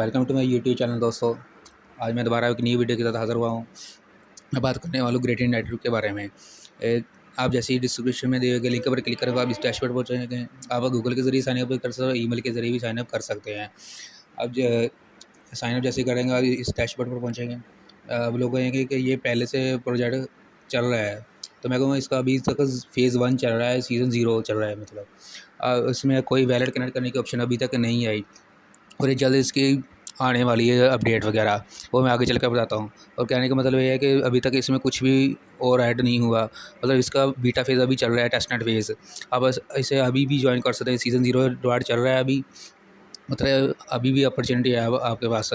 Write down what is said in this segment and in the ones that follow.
Welcome to my YouTube channel दोस्तों। आज मैं दोबारा एक नई वीडियो के साथ हाज़िर हुआ हूँ। मैं बात करने वाला हूँ ग्रेडियंट नेटवर्क के बारे में। आप जैसे ही डिस्क्रिप्शन में दिए गए लिंक पर क्लिक करेंगे आप इस डैशबोर्ड पर पहुँचेंगे। आप गूगल के ज़रिए साइनअप भी कर सकते हो, ईमेल के ज़रिए भी साइनअप कर सकते हैं। अब साइनअप जैसे ही करेंगे आप इस डैशबोर्ड पर पहुँचेंगे। अब लोग कहेंगे कि ये पहले से प्रोजेक्ट चल रहा है, तो मैं कहूँगा इसका अभी तक फ़ेज़ 1 चल रहा है, सीज़न 0 चल रहा है। मतलब इसमें कोई वैलेट कनेक्ट करने की ऑप्शन अभी तक नहीं आई और ये जल्द इसकी आने वाली है अपडेट वगैरह, वो मैं आगे चल कर बताता हूँ। और कहने का मतलब ये है कि अभी तक इसमें कुछ भी और ऐड नहीं हुआ, मतलब इसका बीटा फेज़ अभी चल रहा है, टेस्ट नेट फेज़। आप इसे अभी भी ज्वाइन कर सकते हैं, सीज़न 0 डॉट चल रहा है अभी, मतलब अभी भी अपॉर्चुनिटी है आपके पास।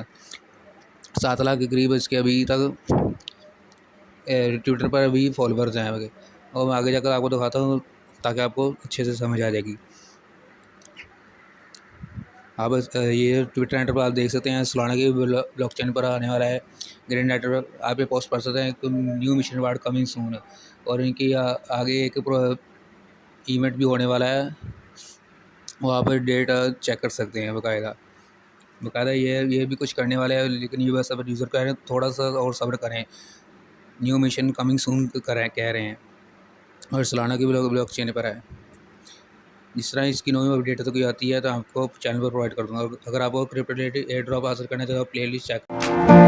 7 लाख के करीब इसके अभी तक ट्विटर पर अभी फॉलोवर्स हैं और मैं आगे जाकर आपको दिखाता हूँ ताकि आपको अच्छे से समझ आ जाएगी। आप ये ट्विटर हैंडल पर आप देख सकते हैं सोलाना की ब्लॉकचेन पर आने वाला है ग्रेडियंट नेटवर्क। आप ये पोस्ट पढ़ सकते हैं कि new mission ward coming soon, और इनकी आगे एक इवेंट भी होने वाला है, वहाँ पर डेट चेक कर सकते हैं बाकायदा ये भी कुछ करने वाले हैं, लेकिन ये बस अब यूज़र कह रहे हैं थोड़ा सा और सब्र करें। न्यू मिशन कमिंग सून कह रहे हैं और सोलाना की ब्लॉकचेन पर है। जिस तरह इसकी नई अपडेट तो कोई आती है तो आपको चैनल पर प्रोवाइड कर दूँगा। अगर आपको क्रिप्टो रिलेटेड एयर ड्रॉप हासिल करना है तो आप प्लेलिस्ट चेक